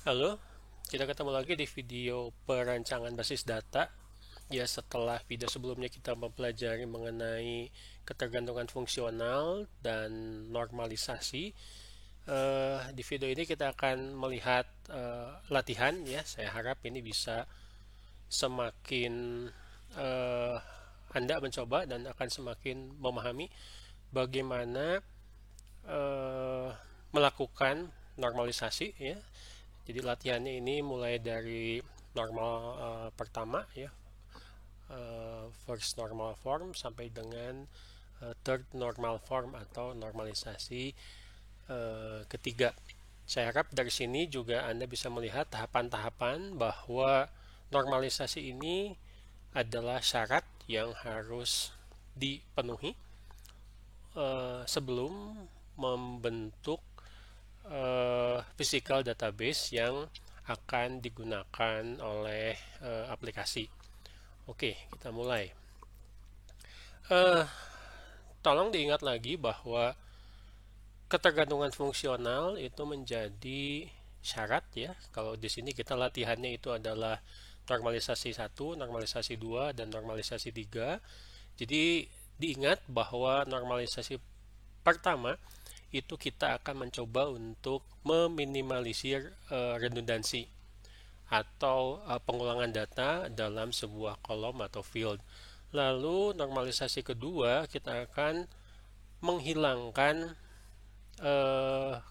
Halo, kita ketemu lagi di video perancangan basis data. Ya, setelah video sebelumnya kita mempelajari mengenai ketergantungan fungsional dan normalisasi. Di video ini kita akan melihat latihan ya. Saya harap ini bisa semakin eh, Anda mencoba dan akan semakin memahami bagaimana eh, melakukan normalisasi ya. Jadi latihannya ini mulai dari normal pertama ya, first normal form sampai dengan third normal form atau normalisasi ketiga. Saya harap dari sini juga Anda bisa melihat tahapan-tahapan bahwa normalisasi ini adalah syarat yang harus dipenuhi sebelum membentuk physical database yang akan digunakan oleh aplikasi. Oke, kita mulai. Uh, Tolong diingat lagi bahwa ketergantungan fungsional itu menjadi syarat ya. Kalau di sini kita latihannya itu adalah normalisasi 1, normalisasi 2, dan normalisasi 3. Jadi diingat bahwa normalisasi pertama itu kita akan mencoba untuk meminimalisir redundansi atau pengulangan data dalam sebuah kolom atau field. Lalu normalisasi kedua kita akan menghilangkan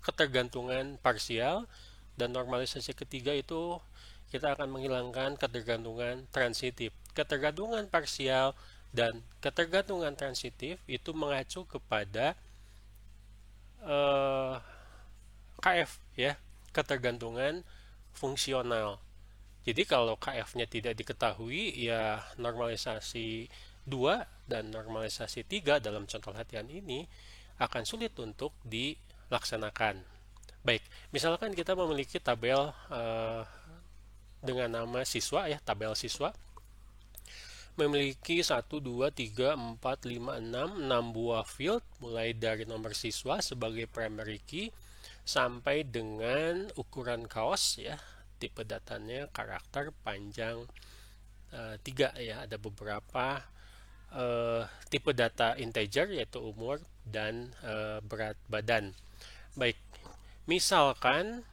ketergantungan parsial, dan normalisasi ketiga itu kita akan menghilangkan ketergantungan transitif. Ketergantungan parsial dan ketergantungan transitif itu mengacu kepada eh, KF ya, ketergantungan fungsional. Jadi kalau KF-nya tidak diketahui, ya normalisasi 2 dan normalisasi 3 dalam contoh latihan ini akan sulit untuk dilaksanakan. Baik, misalkan kita memiliki tabel dengan nama siswa ya, tabel siswa memiliki 1, 2, 3, 4, 5, 6 buah field mulai dari nomor siswa sebagai primary key sampai dengan ukuran kaos ya, tipe datanya karakter panjang 3 ya, ada beberapa tipe data integer yaitu umur dan berat badan. Baik, misalkan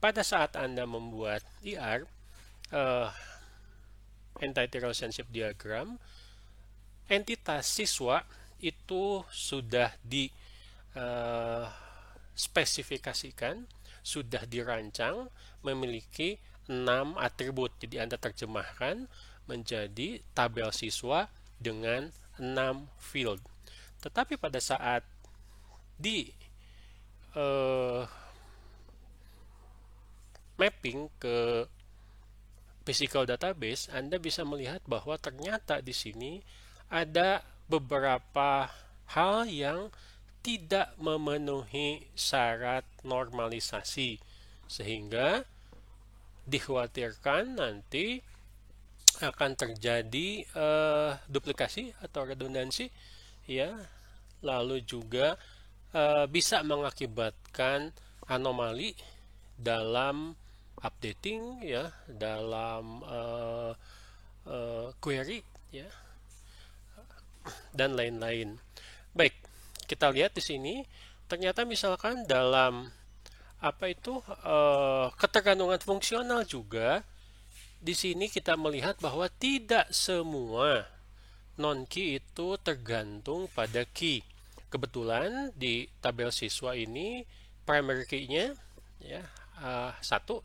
pada saat Anda membuat IR entity relationship diagram, entitas siswa itu sudah di spesifikasikan, sudah dirancang memiliki 6 atribut. Jadi Anda terjemahkan menjadi tabel siswa dengan 6 field. Tetapi pada saat di mapping ke physical database, Anda bisa melihat bahwa ternyata di sini ada beberapa hal yang tidak memenuhi syarat normalisasi, sehingga dikhawatirkan nanti akan terjadi duplikasi atau redundansi ya, lalu juga bisa mengakibatkan anomali dalam updating ya, dalam query ya, dan lain-lain. Baik, kita lihat di sini ternyata misalkan dalam apa itu ketergantungan fungsional juga di sini kita melihat bahwa tidak semua non key itu tergantung pada key. Kebetulan di tabel siswa ini primary key-nya ya satu,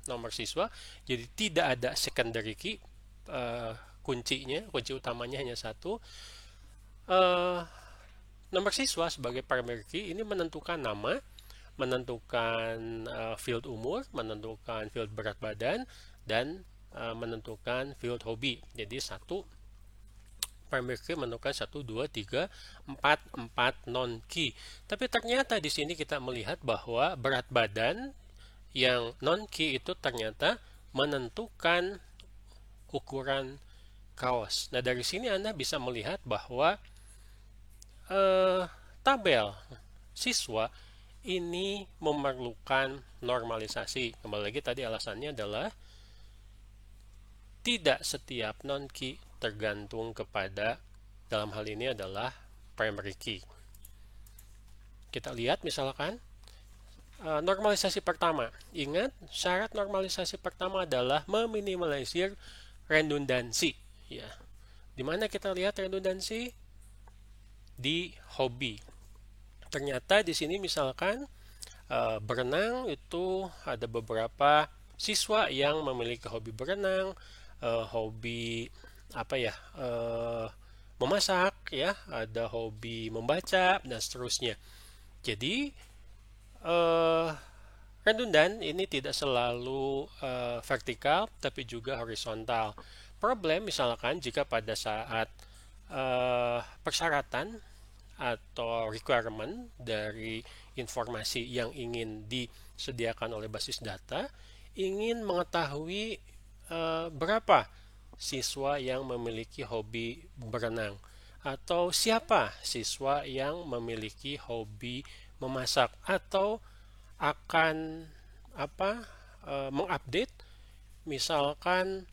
nomor siswa, jadi tidak ada secondary key. Kuncinya, kunci utamanya hanya satu. Nomor siswa sebagai primary key ini menentukan nama, menentukan field umur, menentukan field berat badan, dan menentukan field hobi. Jadi satu primary key menentukan 1, 2, 3, 4 non key. Tapi ternyata di sini kita melihat bahwa berat badan yang non key itu ternyata menentukan ukuran kaos. Nah, dari sini Anda bisa melihat bahwa tabel siswa ini memerlukan normalisasi. Kembali lagi tadi alasannya adalah tidak setiap non-key tergantung kepada, dalam hal ini adalah primary key. Kita lihat misalkan normalisasi pertama. Ingat, syarat normalisasi pertama adalah meminimalisir redundansi. Ya, di mana kita lihat redundansi? Di hobi. Ternyata di sini misalkan berenang itu ada beberapa siswa yang memiliki hobi berenang, hobi apa ya, memasak ya, ada hobi membaca dan seterusnya. Jadi redundan ini tidak selalu vertikal tapi juga horizontal. Problem misalkan jika pada saat persyaratan atau requirement dari informasi yang ingin disediakan oleh basis data ingin mengetahui berapa siswa yang memiliki hobi berenang atau siapa siswa yang memiliki hobi memasak atau akan mengupdate misalkan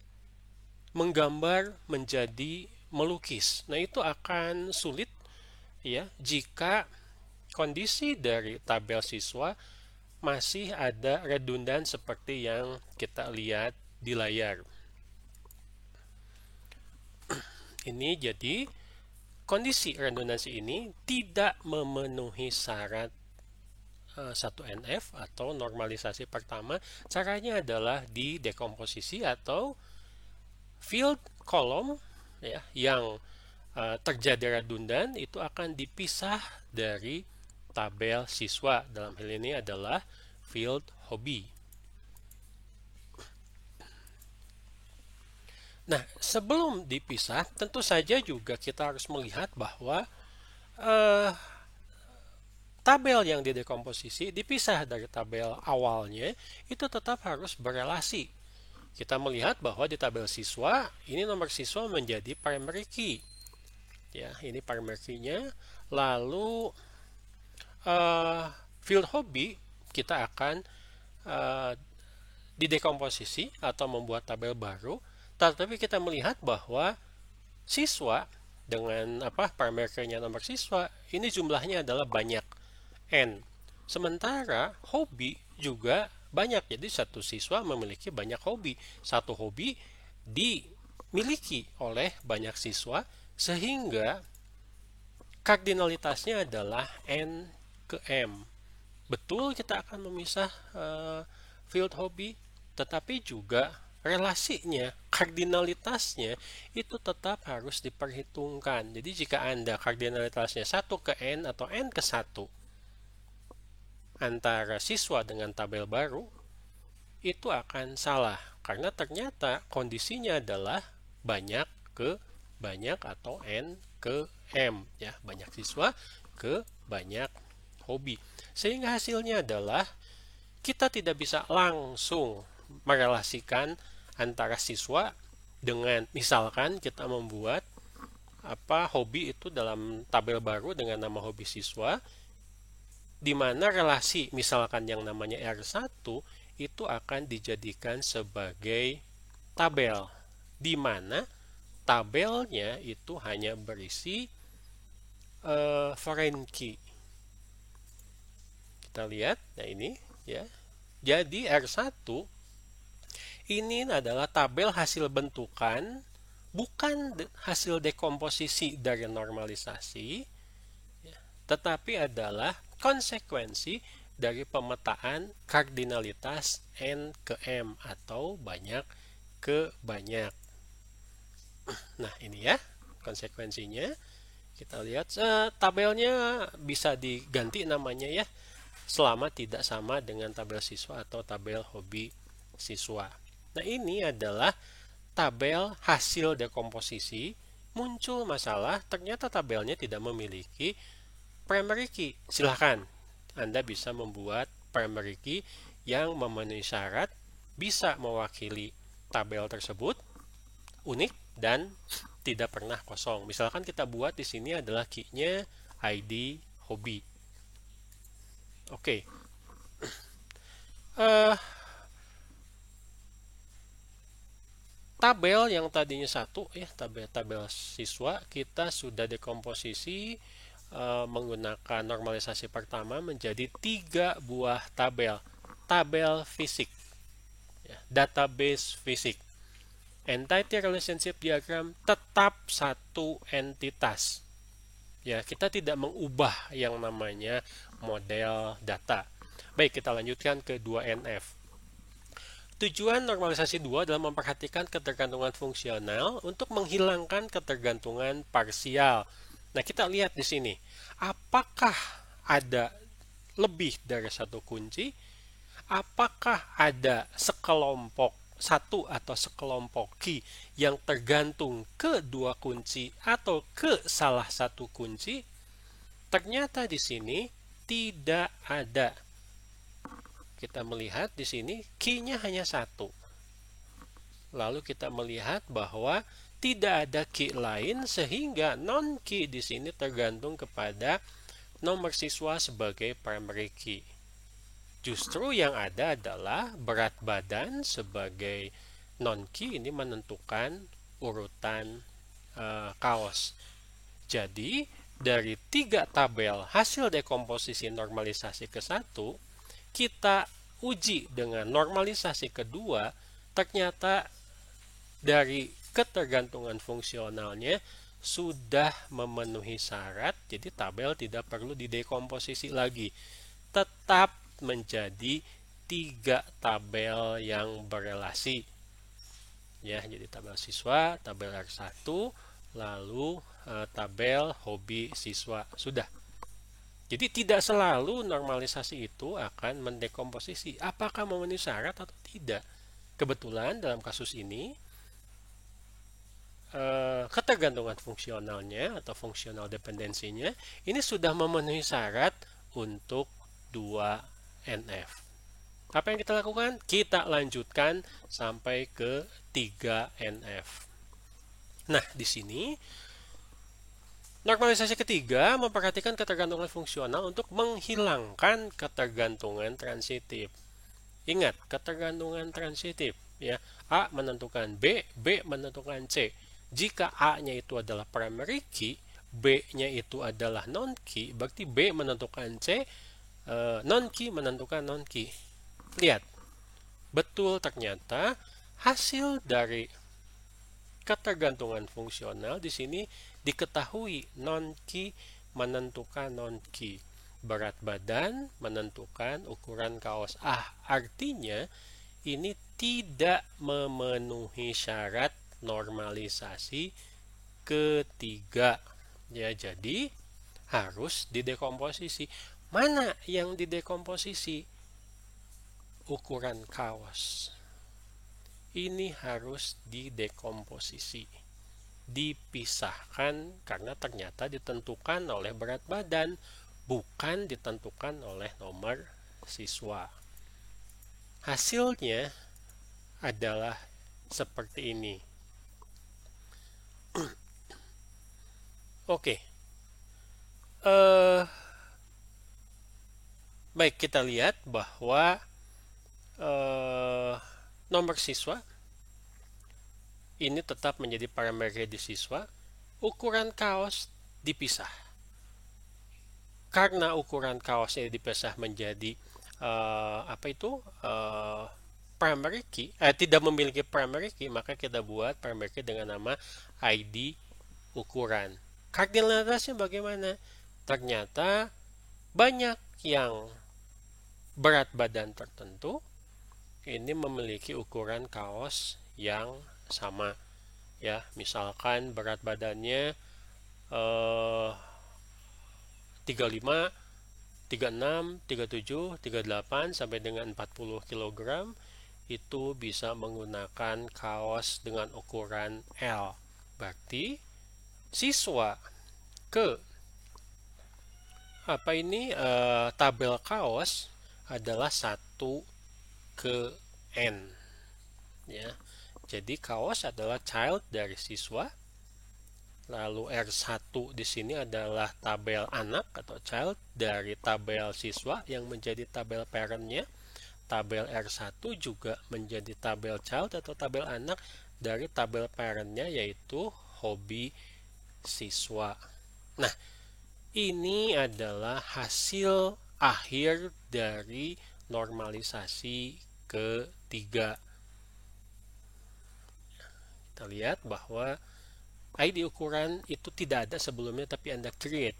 menggambar menjadi melukis. Nah, itu akan sulit ya jika kondisi dari tabel siswa masih ada redundan seperti yang kita lihat di layar. Ini jadi kondisi redundansi ini tidak memenuhi syarat 1NF atau normalisasi pertama. Caranya adalah di dekomposisi atau field column ya, yang terjadi redundan itu akan dipisah dari tabel siswa. Dalam hal ini adalah field hobi. Nah, sebelum dipisah, tentu saja juga kita harus melihat bahwa tabel yang didekomposisi dipisah dari tabel awalnya itu tetap harus berelasi. Kita melihat bahwa di tabel siswa, ini nomor siswa menjadi primary key. Ya, ini primary key-nya. Lalu field hobi kita akan didekomposisi atau membuat tabel baru. Tetapi kita melihat bahwa siswa dengan primary key-nya nomor siswa ini jumlahnya adalah banyak, n. Sementara hobi juga banyak, jadi satu siswa memiliki banyak hobi. Satu hobi dimiliki oleh banyak siswa sehingga kardinalitasnya adalah n ke m. Betul kita akan memisah field hobi, tetapi juga relasinya, kardinalitasnya itu tetap harus diperhitungkan. Jadi jika Anda kardinalitasnya 1 ke n atau n ke 1 antara siswa dengan tabel baru, itu akan salah. Karena ternyata kondisinya adalah banyak ke banyak atau n ke m. Ya, banyak siswa ke banyak hobi. Sehingga hasilnya adalah kita tidak bisa langsung merelasikan antara siswa dengan misalkan kita membuat hobi itu dalam tabel baru dengan nama hobi siswa, di mana relasi misalkan yang namanya R1 itu akan dijadikan sebagai tabel, di mana tabelnya itu hanya berisi foreign key. Kita lihat, nah ini ya. Jadi R1 ini adalah tabel hasil bentukan, bukan hasil dekomposisi dari normalisasi, tetapi adalah konsekuensi dari pemetaan kardinalitas n ke m atau banyak ke banyak. Nah, ini ya konsekuensinya. Kita lihat tabelnya bisa diganti namanya ya, selama tidak sama dengan tabel siswa atau tabel hobi siswa. Nah, ini adalah tabel hasil dekomposisi. Muncul masalah, ternyata tabelnya tidak memiliki primary key. Silahkan, Anda bisa membuat primary key yang memenuhi syarat, bisa mewakili tabel tersebut, unik, dan tidak pernah kosong. Misalkan kita buat di sini adalah key-nya ID hobi. Oke. Eh, tabel yang tadinya satu ya, tabel siswa kita sudah dekomposisi menggunakan normalisasi pertama menjadi 3 buah tabel fisik ya, database fisik. Entity relationship diagram tetap satu entitas ya, kita tidak mengubah yang namanya model data. Baik, kita lanjutkan ke 2NF. Tujuan normalisasi 2 adalah memperhatikan ketergantungan fungsional untuk menghilangkan ketergantungan parsial. Nah, kita lihat di sini. Apakah ada lebih dari satu kunci? Apakah ada sekelompok satu atau sekelompok key yang tergantung ke dua kunci atau ke salah satu kunci? Ternyata di sini tidak ada. Kita melihat di sini key-nya hanya satu. Lalu kita melihat bahwa tidak ada key lain sehingga non-key di sini tergantung kepada nomor siswa sebagai primary key. Justru yang ada adalah berat badan sebagai non-key ini menentukan urutan kaos. Jadi dari 3 tabel hasil dekomposisi normalisasi ke-1, kita uji dengan normalisasi kedua, ternyata dari ketergantungan fungsionalnya sudah memenuhi syarat, jadi tabel tidak perlu didekomposisi lagi. Tetap menjadi 3 tabel yang berelasi. Ya, jadi tabel siswa, tabel R1, lalu tabel hobi siswa. Sudah. Jadi tidak selalu normalisasi itu akan mendekomposisi apakah memenuhi syarat atau tidak. Kebetulan dalam kasus ini ketergantungan fungsionalnya atau fungsional dependensinya ini sudah memenuhi syarat untuk 2NF. Apa yang kita lakukan? Kita lanjutkan sampai ke 3NF. Nah, di sini normalisasi ketiga memperhatikan ketergantungan fungsional untuk menghilangkan ketergantungan transitif. Ingat, ketergantungan transitif ya. A menentukan B, B menentukan C. Jika A-nya itu adalah primary key, B-nya itu adalah non-key, berarti B menentukan C, non-key menentukan non-key. Lihat, betul ternyata hasil dari ketergantungan fungsional di sini diketahui non-key menentukan non-key. Berat badan menentukan ukuran kaos. Artinya ini tidak memenuhi syarat normalisasi ketiga. Ya, jadi harus didekomposisi. Mana yang didekomposisi? Ukuran kaos. Ini harus didekomposisi. Dipisahkan karena ternyata ditentukan oleh berat badan, bukan ditentukan oleh nomor siswa. Hasilnya adalah seperti ini. Oke. Baik, kita lihat bahwa nomor siswa ini tetap menjadi parameter di siswa. Ukuran kaos dipisah. Karena ukuran kaosnya dipisah menjadi primary key, tidak memiliki primary key, maka kita buat primary key dengan nama ID ukuran. Kardinalitasnya bagaimana? Ternyata banyak yang berat badan tertentu ini memiliki ukuran kaos yang sama. Ya, misalkan berat badannya 35, 36, 37, 38 sampai dengan 40 kg itu bisa menggunakan kaos dengan ukuran L. Berarti siswa ke tabel kaos adalah 1 ke N. Ya. Jadi kaos adalah child dari siswa. Lalu R1 di sini adalah tabel anak atau child dari tabel siswa yang menjadi tabel parent-nya. Tabel R1 juga menjadi tabel child atau tabel anak dari tabel parent-nya, yaitu hobi siswa. Nah, ini adalah hasil akhir dari normalisasi ketiga. Kita lihat bahwa ID ukuran itu tidak ada sebelumnya, tapi Anda create.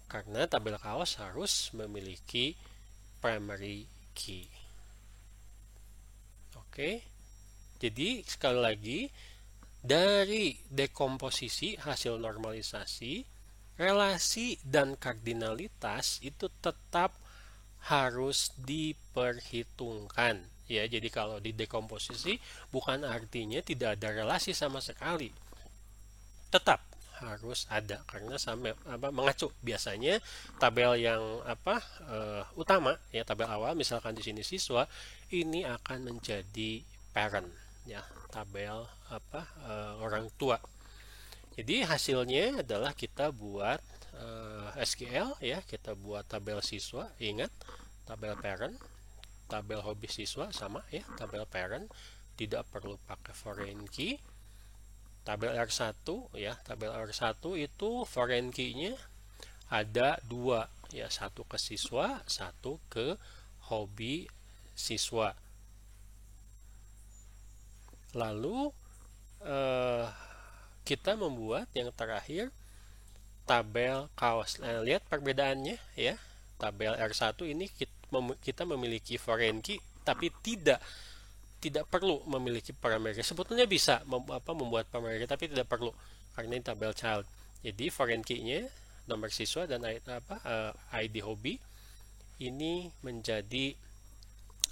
Karena tabel kaos harus memiliki primary key. Oke. Jadi sekali lagi, dari dekomposisi hasil normalisasi, relasi dan kardinalitas itu tetap harus diperhitungkan. Ya, jadi kalau di dekomposisi bukan artinya tidak ada relasi sama sekali. Tetap harus ada karena sampai mengacu. Biasanya tabel yang utama ya, tabel awal misalkan di sini siswa, ini akan menjadi parent ya, tabel orang tua. Jadi hasilnya adalah kita buat SQL ya, kita buat tabel siswa. Ingat, tabel parent, tabel hobi siswa sama ya, tabel parent, tidak perlu pakai foreign key. Tabel R1 ya, tabel R1 itu foreign key-nya ada dua ya, satu ke siswa, satu ke hobi siswa. Lalu kita membuat yang terakhir tabel kaos. Nah, lihat perbedaannya ya. Tabel R1 ini kita memiliki foreign key, tapi tidak perlu memiliki primary. Sebetulnya bisa membuat primary, tapi tidak perlu karena ini tabel child. Jadi foreign key-nya nomor siswa dan ID hobi ini menjadi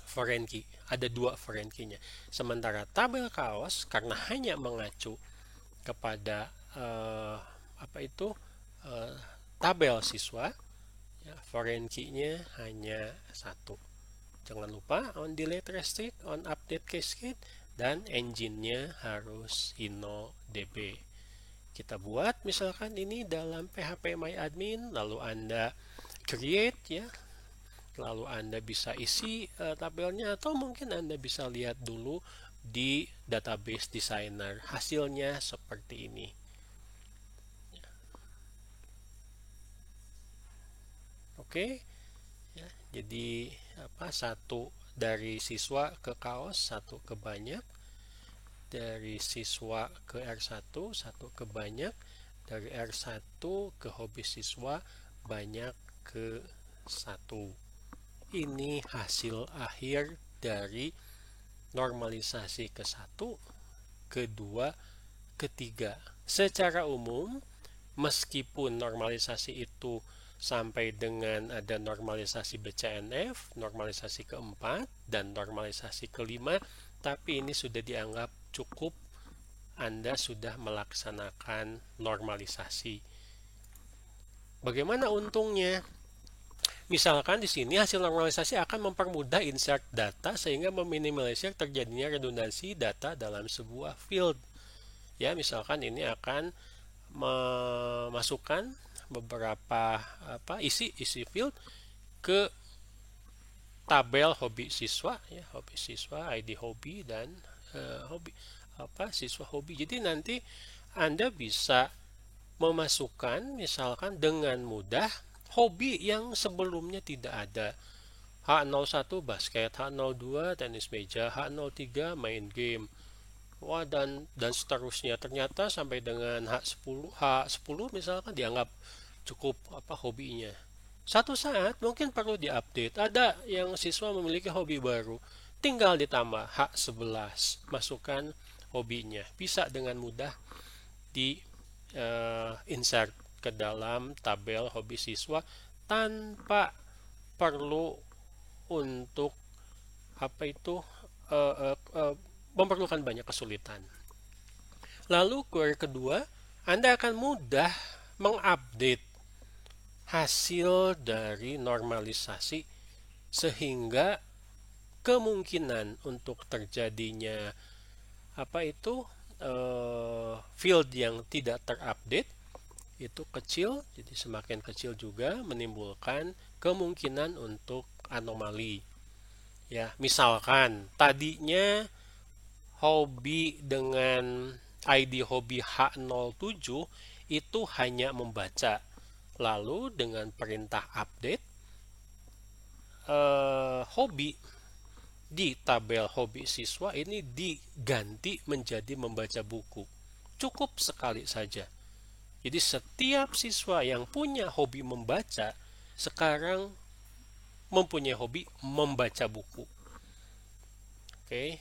foreign key. Ada dua foreign key-nya. Sementara tabel kaos karena hanya mengacu kepada tabel siswa, ya, foreign key-nya hanya satu. Jangan lupa on delete restrict, on update cascade, dan engine-nya harus InnoDB. Kita buat misalkan ini dalam PHP MyAdmin, lalu Anda create ya, lalu Anda bisa isi tabelnya, atau mungkin Anda bisa lihat dulu di database designer. Hasilnya seperti ini. Oke. Ya, jadi satu dari siswa ke kaos, satu ke banyak. Dari siswa ke R1, satu ke banyak. Dari R1 ke hobi siswa, banyak ke satu. Ini hasil akhir dari normalisasi ke satu, kedua, ketiga. Secara umum, meskipun normalisasi itu sampai dengan ada normalisasi BCNF, normalisasi keempat, dan normalisasi kelima, tapi ini sudah dianggap cukup. Anda sudah melaksanakan normalisasi. Bagaimana untungnya? Misalkan di sini hasil normalisasi akan mempermudah insert data sehingga meminimalisir terjadinya redundansi data dalam sebuah field. Ya, misalkan ini akan memasukkan beberapa isi field ke tabel hobi siswa ya, hobi siswa, ID hobi, dan siswa hobi. Jadi nanti Anda bisa memasukkan misalkan dengan mudah hobi yang sebelumnya tidak ada. H01 basket, H02 tenis meja, H03 main game. Wah, dan seterusnya. Ternyata sampai dengan H10 misalkan dianggap cukup hobinya. Satu saat mungkin perlu diupdate. Ada yang siswa memiliki hobi baru, tinggal ditambah H11, masukkan hobinya. Bisa dengan mudah di insert ke dalam tabel hobi siswa tanpa perlu untuk memerlukan banyak kesulitan. Lalu query kedua, Anda akan mudah mengupdate hasil dari normalisasi sehingga kemungkinan untuk terjadinya field yang tidak terupdate itu kecil, jadi semakin kecil juga menimbulkan kemungkinan untuk anomali. Ya, misalkan tadinya hobi dengan ID hobi H07 itu hanya membaca. Lalu dengan perintah update hobi di tabel hobi siswa ini diganti menjadi membaca buku. Cukup sekali saja. Jadi setiap siswa yang punya hobi membaca sekarang mempunyai hobi membaca buku. Oke,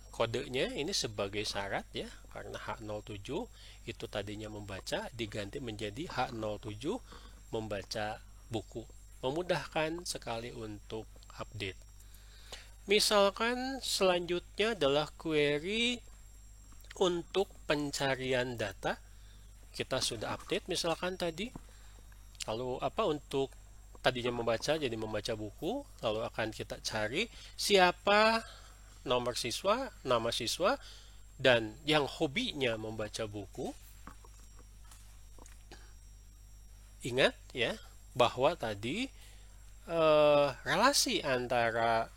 kodenya ini sebagai syarat ya, karena H07 itu tadinya membaca diganti menjadi H07 membaca buku. Memudahkan sekali untuk update. Misalkan selanjutnya adalah query untuk pencarian data. Kita sudah update misalkan tadi. Lalu apa untuk tadinya membaca jadi membaca buku. Lalu akan kita cari siapa nomor siswa, nama siswa, dan yang hobinya membaca buku. Ingat ya bahwa tadi relasi antara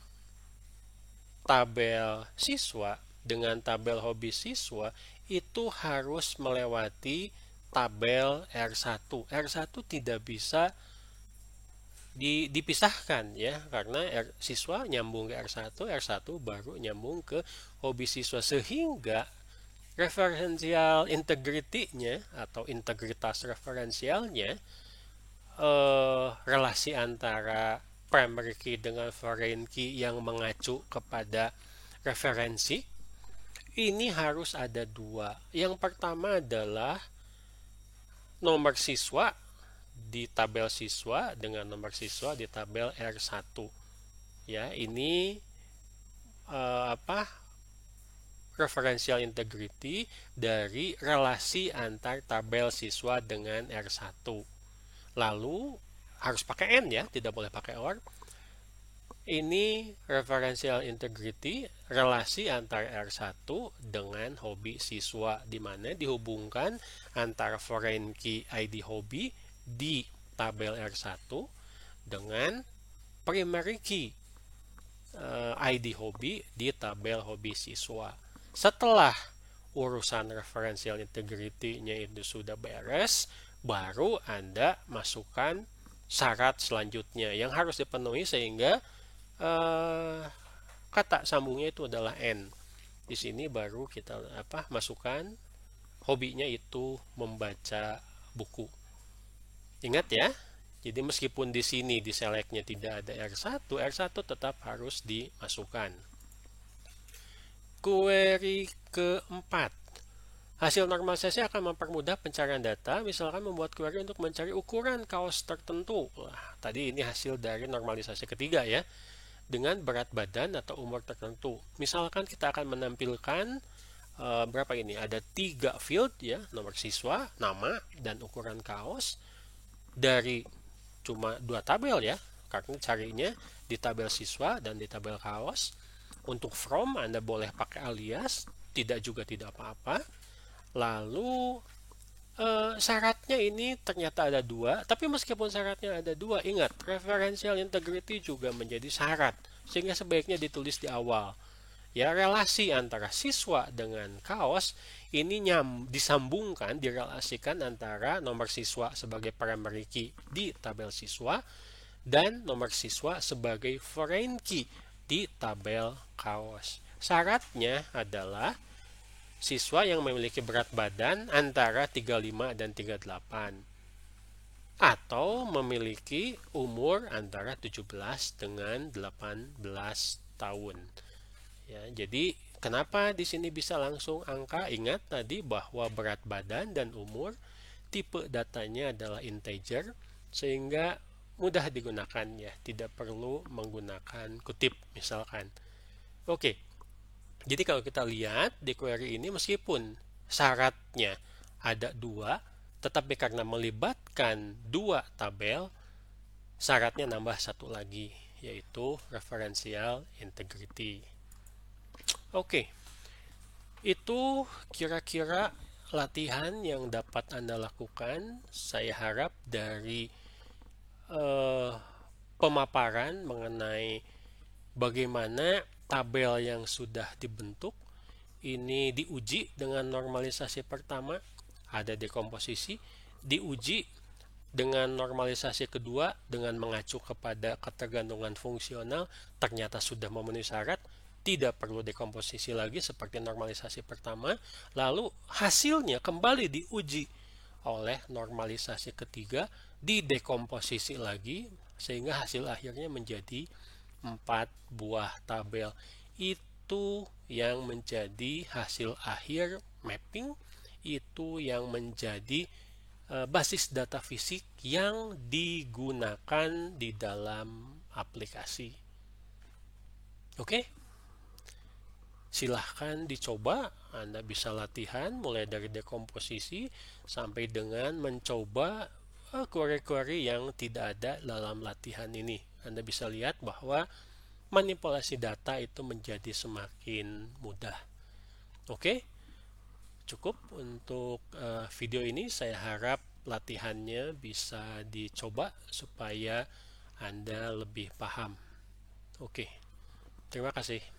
tabel siswa dengan tabel hobi siswa itu harus melewati tabel R1. R1 tidak bisa dipisahkan ya, karena siswa nyambung ke R1, R1 baru nyambung ke hobi siswa, sehingga referensial integrity-nya atau integritas referensialnya relasi antara primary key dengan foreign key yang mengacu kepada referensi ini harus ada dua. Yang pertama adalah nomor siswa di tabel siswa dengan nomor siswa di tabel R1. Ya, ini referential integrity dari relasi antar tabel siswa dengan R1. Lalu harus pakai N ya, tidak boleh pakai OR. Ini referential integrity relasi antara R1 dengan hobi siswa, di mana dihubungkan antara foreign key ID hobi di tabel R1 dengan primary key ID hobi di tabel hobi siswa. Setelah urusan referential integrity-nya itu sudah beres, baru Anda masukkan syarat selanjutnya yang harus dipenuhi sehingga kata sambungnya itu adalah N. Di sini baru kita masukkan hobinya itu membaca buku. Ingat ya. Jadi meskipun di sini di selectnya tidak ada R1, R1 tetap harus dimasukkan. Query keempat. Hasil normalisasi akan mempermudah pencarian data, misalkan membuat query untuk mencari ukuran kaos tertentu. Tadi ini hasil dari normalisasi ketiga ya. Dengan berat badan atau umur tertentu. Misalkan kita akan menampilkan berapa ini? Ada 3 field ya, nomor siswa, nama, dan ukuran kaos dari cuma 2 tabel ya, karena carinya di tabel siswa dan di tabel kaos. Untuk from Anda boleh pakai alias, tidak juga tidak apa-apa. Lalu syaratnya ini ternyata ada 2, tapi meskipun syaratnya ada 2, ingat referential integrity juga menjadi syarat, sehingga sebaiknya ditulis di awal. Ya, relasi antara siswa dengan kaos ini disambungkan, direlasikan antara nomor siswa sebagai primary key di tabel siswa dan nomor siswa sebagai foreign key di tabel kaos. Syaratnya adalah siswa yang memiliki berat badan antara 35 dan 38 atau memiliki umur antara 17 dengan 18 tahun. Ya, jadi kenapa di sini bisa langsung angka? Ingat tadi bahwa berat badan dan umur tipe datanya adalah integer sehingga mudah digunakan ya, tidak perlu menggunakan kutip misalkan. Oke. Jadi kalau kita lihat di query ini meskipun syaratnya ada 2, tetapi karena melibatkan 2 tabel, syaratnya nambah 1 lagi, yaitu referential integrity. Oke. Itu kira-kira latihan yang dapat Anda lakukan. Saya harap dari eh, pemaparan mengenai bagaimana tabel yang sudah dibentuk ini diuji dengan normalisasi pertama, ada dekomposisi, diuji dengan normalisasi kedua dengan mengacu kepada ketergantungan fungsional, ternyata sudah memenuhi syarat, tidak perlu dekomposisi lagi seperti normalisasi pertama, lalu hasilnya kembali diuji oleh normalisasi ketiga, didekomposisi lagi sehingga hasil akhirnya menjadi 4 buah tabel. Itu yang menjadi hasil akhir mapping, itu yang menjadi basis data fisik yang digunakan di dalam aplikasi. Oke, silahkan dicoba. Anda bisa latihan mulai dari dekomposisi sampai dengan mencoba query-query yang tidak ada dalam latihan ini. Anda bisa lihat bahwa manipulasi data itu menjadi semakin mudah. Oke, cukup untuk video ini. Saya harap latihannya bisa dicoba supaya Anda lebih paham. Oke, terima kasih.